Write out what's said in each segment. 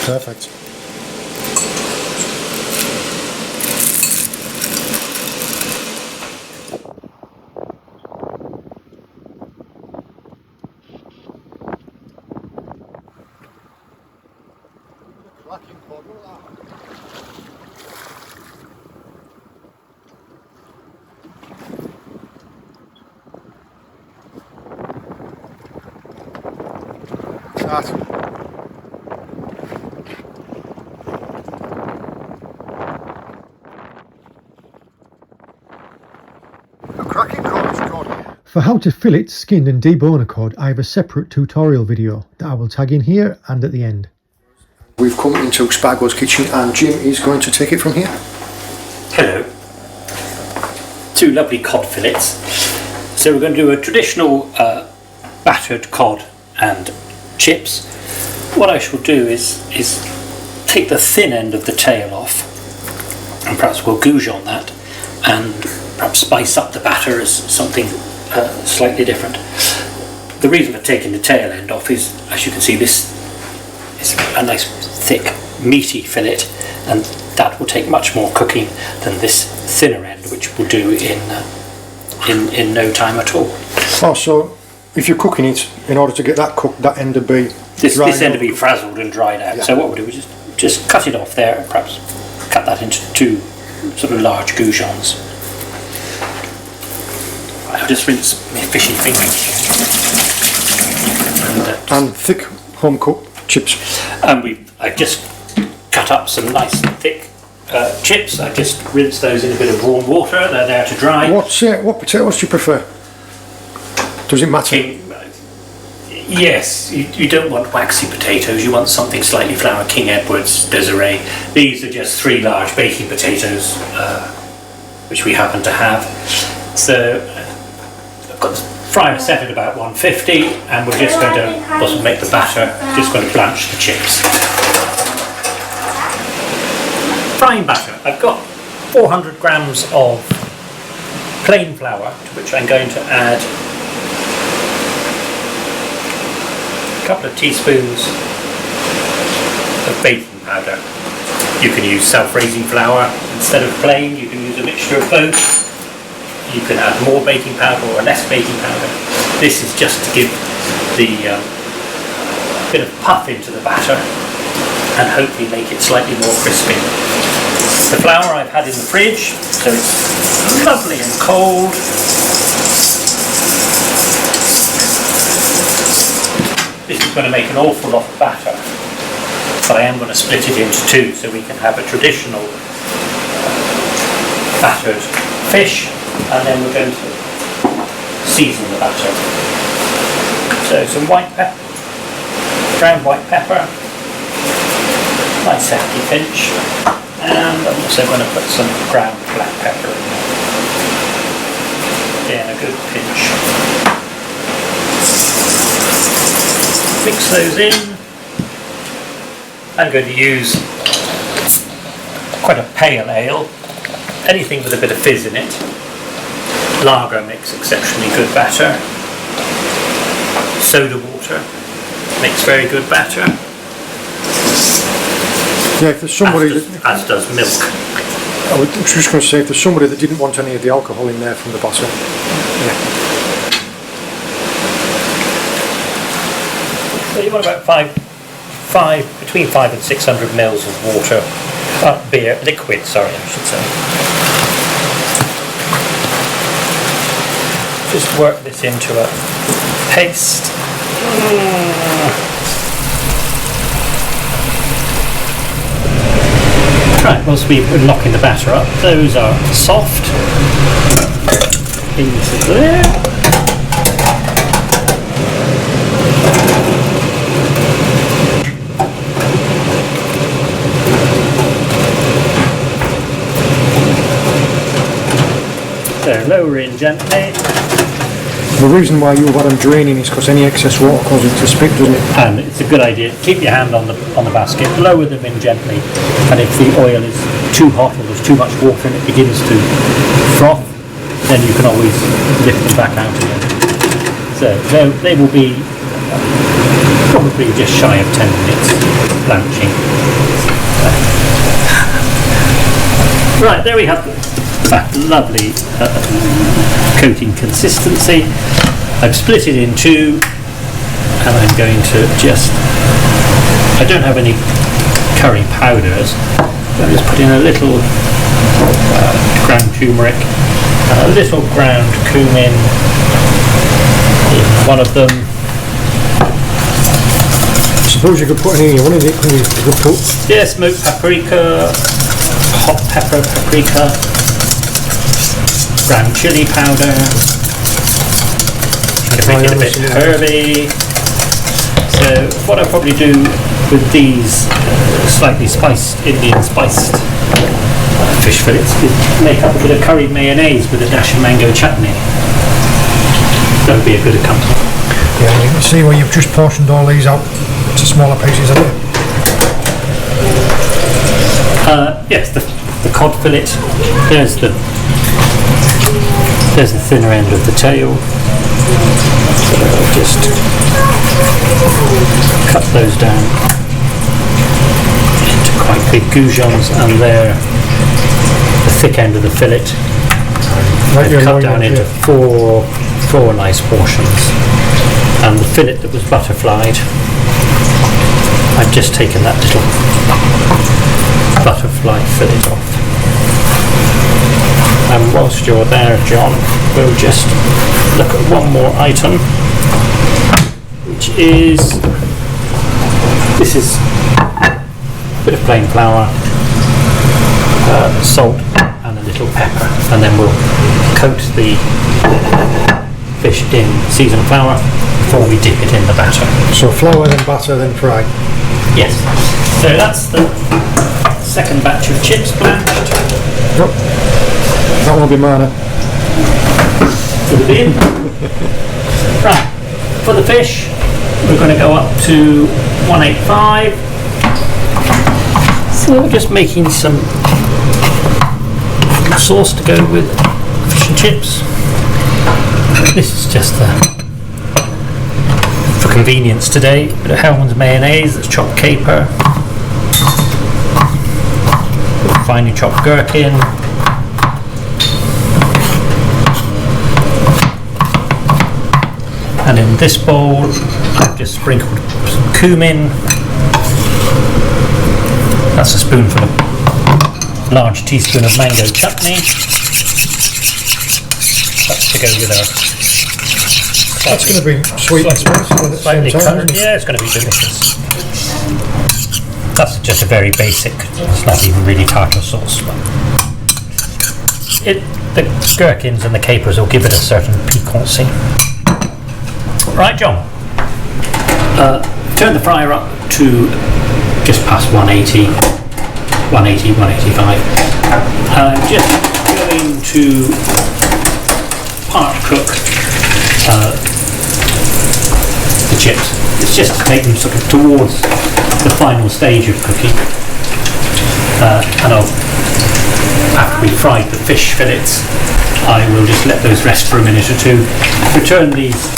perfect. For how to fillet, skin and debone a cod, I have a separate tutorial video that I will tag in here and at the end. We've come into Spargo's kitchen and Jim is going to take it from here. Hello. 2 lovely cod fillets. So we're going to do a traditional battered cod and chips. What I shall do is take the thin end of the tail off, and perhaps we'll goujon that and perhaps spice up the batter as something slightly different. The reason for taking the tail end off is, as you can see, this is a nice thick meaty fillet, and that will take much more cooking than this thinner end, which will do in no time at all. Oh, so if you're cooking it, in order to get that cooked, that end to be this end to be frazzled and dried out. Yeah. So what we'll do is just cut it off there, and perhaps cut that into 2 sort of large goujons. I'll just rinse my fishy fingers. And thick home cooked chips. And I've just cut up some nice thick chips. I just rinsed those in a bit of warm water. They're there to dry. What potatoes do you prefer? Does it matter? Yes, you don't want waxy potatoes. You want something slightly flour. King Edward's, Desiree. These are just 3 large baking potatoes, which we happen to have. So I've got the fryer set at about 150, and we're just going to also make the batter. Just going to blanch the chips. Frying batter. I've got 400 grams of plain flour, to which I'm going to add a couple of teaspoons of baking powder. You can use self-raising flour instead of plain. You can use a mixture of both. You can add more baking powder or less baking powder. This is just to give the bit of puff into the batter and hopefully make it slightly more crispy. The flour I've had in the fridge, so it's lovely and cold. This is going to make an awful lot of batter, but I am going to split it into 2 so we can have a traditional battered fish, and then we're going to season the batter. So some white pepper, ground white pepper, nice hefty pinch, and I'm also going to put some ground black pepper in there. Again, a good pinch. Mix those in. I'm going to use quite a pale ale, anything with a bit of fizz in it. Lager makes exceptionally good batter. Soda water makes very good batter. Yeah, if there's somebody as does milk. I was just going to say, if there's somebody that didn't want any of the alcohol in there from the batter. Yeah. So you want about between 500 and 600 mils of water, liquid, sorry, I should say. Just work this into a paste. Right, whilst we're locking the batter up, those are soft. Into there. So lower in gently. The reason why you've got them draining is because any excess water causes it to spit, doesn't it? And it's a good idea. Keep your hand on the basket, lower them in gently, and if the oil is too hot or there's too much water and it begins to froth, then you can always lift them back out again. So they will be probably just shy of 10 minutes. blanching. Right, there we have that lovely coating consistency. I've split it in two, and I'm going to just, I don't have any curry powders, I'm just putting a little ground turmeric, a little ground cumin in one of them. I suppose you could put any, what is it? You could put Smoked paprika, hot pepper paprika, ground chili powder. You can make it a bit herby. So what I'll probably do with these slightly spiced, Indian spiced fish fillets is make up a bit of curried mayonnaise with a dash of mango chutney. That would be a good accompaniment. Yeah, you can see where you've just portioned all these out to smaller pieces, haven't you? Yes, the cod fillet. There's the thinner end of the tail. So I'll just cut those down into quite big goujons, and there the thick end of the fillet. I've cut down into four nice portions, and the fillet that was butterflied, I've just taken that little butterfly fillet off. And whilst you're there, John, we'll just look at one more item, which is, this is a bit of plain flour, salt and a little pepper, and then we'll coat the fish in seasoned flour before we dip it in the batter. So flour, then batter, then fry. Yes. So that's the second batch of chips blanched. Yep. That will be mine. For the bin. Right. For the fish, we're going to go up to 185. So we're just making some sauce to go with fish and chips. This is just for convenience today. A bit of Hellman's mayonnaise, that's chopped caper, finely chopped gherkin, and in this bowl I've just sprinkled some cumin. That's a spoonful of large teaspoon of mango chutney. That's to go with our. That's going to be sweet and spicy. Slightly coloured. Yeah, it's going to be delicious. That's just a very basic. It's not even really tartar sauce. The gherkins and the capers will give it a certain piquancy. Right, John. Turn the fryer up to just past 180, 185. Just going to part cook the chips. It's just to take them sort of towards the final stage of cooking. And after we fried the fish fillets, I will just let those rest for a minute or two. Return these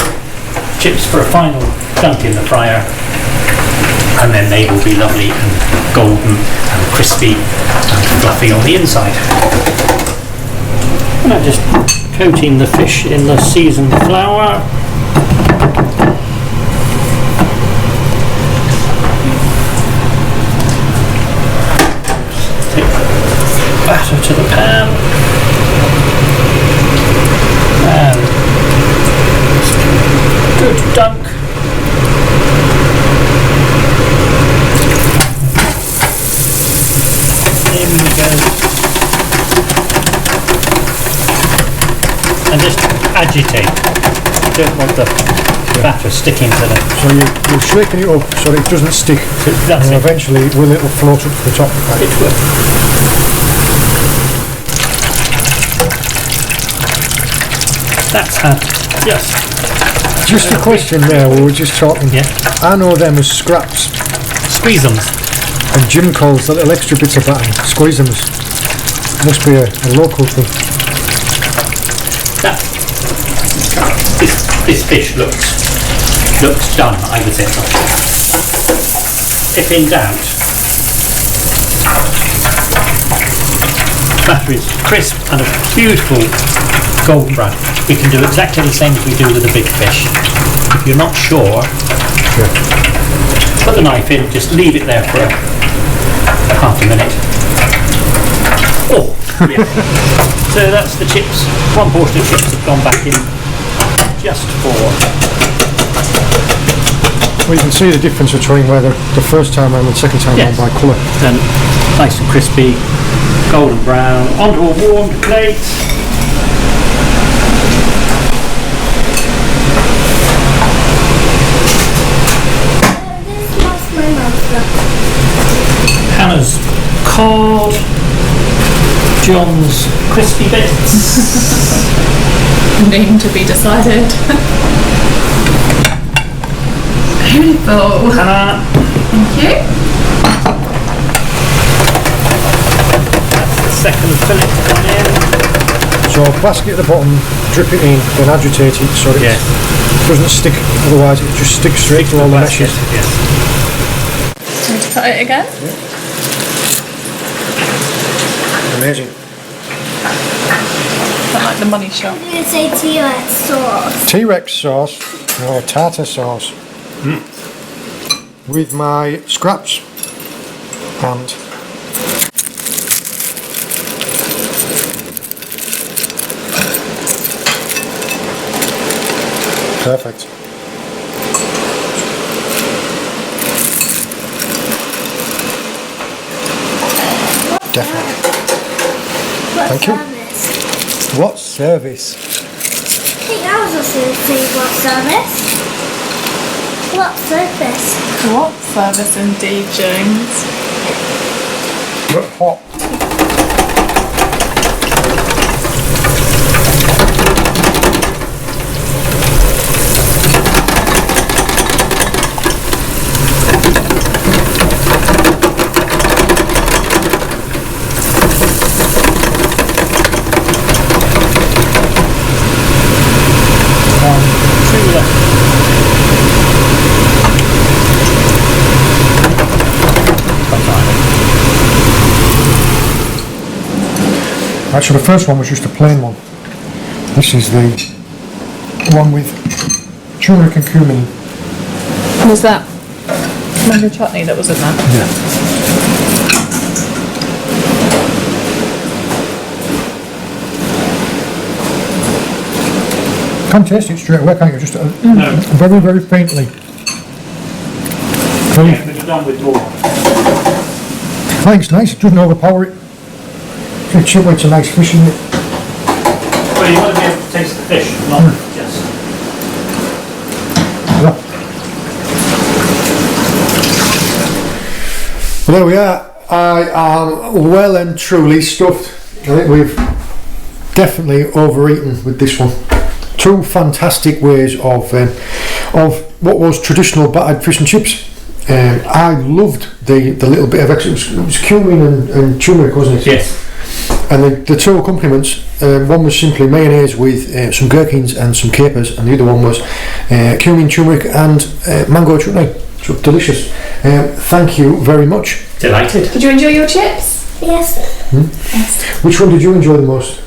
chips for a final dunk in the fryer, and then they will be lovely and golden and crispy and fluffy on the inside. And I'm just coating the fish in the seasoned flour. Take the batter to the pan. And good dunk. In we go. And just agitate. You don't want the batter sticking to them. So you're shaking it up so it doesn't stick, That's and it. eventually it will float up to the top. It will. That's how. Yes. Just a question there, we were just talking. Yeah. I know them as scraps, Squeeze them. and Jim calls the little extra bits of batter squeeze-ems. Must be a local thing. That. This fish looks done, I would say. if in doubt, batter is crisp and a beautiful golden brown. We can do exactly the same as we do with the big fish. If you're not sure, put the knife in, just leave it there for half a minute. Oh, yeah. So that's the chips. One portion of chips have gone back in just for... Well, you can see the difference between where the first time and the second time Yes. by colour. And nice and crispy, golden brown, onto a warmed plate. Hannah's cod, John's crispy bits. Name to be decided. Beautiful. Hannah. Thank you. The second fillet gone in. So basket at the bottom, drip it in, then agitate it so it doesn't stick, otherwise it just sticks straight to all the meshes. Yes. Do you want to cut it again? Amazing. Not like the money shop. I'm going to say T-Rex sauce. T-Rex sauce, or tartar sauce, with my scraps and perfect. Definitely. Thank you. What service? I think that was also saying what service? What service? What service indeed, James? But hot. Actually, the first one was just a plain one. This is the one with turmeric and cumin. Was that mango chutney that was in there? Yeah. You can taste it straight away, can't you? Just very, very faintly. Very, Yeah, we've done with more. I think it's nice, it doesn't overpower it. It's chip, it's a nice fish, isn't it? Well, you want to be able to taste the fish, not just... Yeah. Well, there we are. I am well and truly stuffed. I think we've definitely overeaten with this one. Two fantastic ways of what was traditional battered fish and chips. I loved the little bit of extra. It was cumin and turmeric, wasn't it? Yes. And the two accompaniments, one was simply mayonnaise with some gherkins and some capers, and the other one was cumin, turmeric and mango chutney. So delicious. Thank you very much. Delighted. Did you enjoy your chips? Yes. Yes. Which one did you enjoy the most?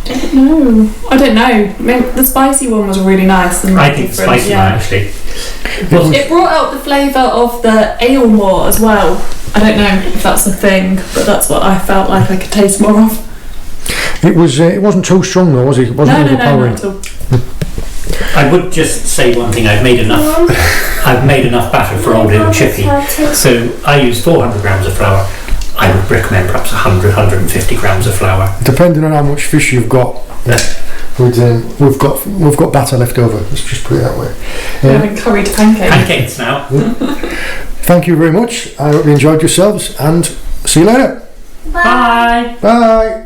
I don't know. I mean, the spicy one was really nice. And I think the different, spicy one actually. It brought out the flavour of the ale more as well. I don't know if that's a thing, but that's what I felt like I could taste more of. It was. It wasn't too strong though, was it? It wasn't No, overpowering. not at all. I would just say one thing. I've made enough batter for old little chippy. So I use 400 grams of flour. I would recommend perhaps 150 grams of flour. Depending on how much fish you've got. Yeah. We've got batter left over. Let's just put it that way. We're having curried pancakes. Pancakes now. Thank you very much. I hope you enjoyed yourselves, and see you later. Bye. Bye.